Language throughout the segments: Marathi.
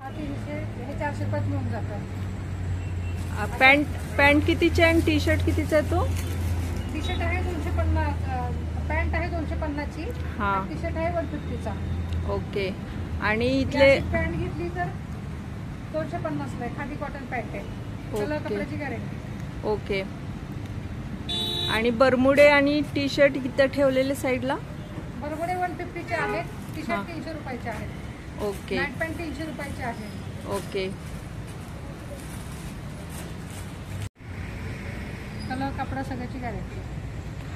हा 300 हे 400 रुपयात मिळून जातं. पॅन्ट कितीची आहे आणि टी शर्ट कितीचा आहे तो? टी शर्ट आहे 250, पॅन्ट आहे 250 ची. हा, टी शर्ट आहे 150 चा. ओके. आणि इथले पॅन्ट घेतली तर 250 ला आहे. खादी कॉटन पॅन्ट आहे. कलर कपड्याची गॅरंटी. ओके. आणि बरमुडे आणि टी शर्ट इथं ठेवलेले साईडला? बरमुडे 150 चे आहेत. टी शर्ट 300 रुपयाचे आहेत. ओके. नाईट पॅन्ट 300 रुपयाचे आहे. ओके. कलर कपडा सगळ्याची गॅरंटी.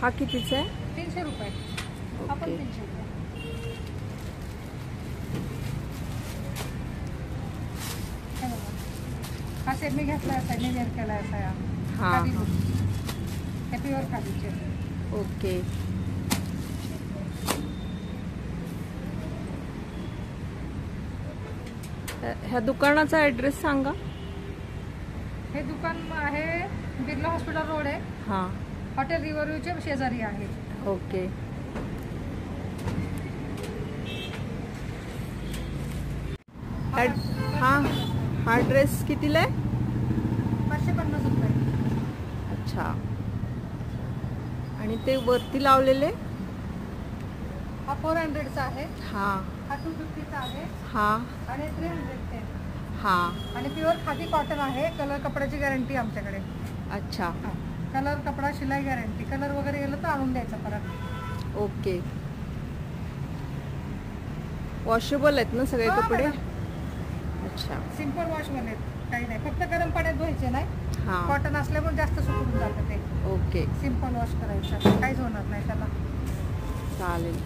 हा कितीचा आहे? 300 रुपये. आपण 300 रुपये. हा सेट मी घेतला असा, मी वेअर केला असा. हा, हे प्युअर खादीचे. ओके. ह्या दुकानाचा ऍड्रेस सांगा. हे दुकान आहे बिर्ला हॉस्पिटल रोड आहे. हा, हॉटेल रिव्हरव्ह्यूच्या शेजारी आहे. ओके. हा ड्रेस कितीला आहे? 550 रुपये. अच्छा. आणि ते वरती लावलेले? हा 400 चा आहे. हा, हा 250 चा आहे. हा, आणि 300 चे. हा. आणि प्युअर खादी कॉटन आहे. कलर कपड्याची गॅरंटी आमच्याकडे. अच्छा. कलर कपडा शिलाई गॅरंटी. कलर वगैरे गेलं तर आणून द्यायचा परत. ओके. वॉशेबल आहेत ना सगळे कपडे? अच्छा. सिंपल वॉश मध्ये काही नाही, फक्त गरम पाण्यात धुवायचे नाही. हा, कॉटन असल्यामुळे जास्त सुकून जातं ते. ओके. सिंपल वॉश करायचं, काहीच होणार नाही त्याला. चालेल.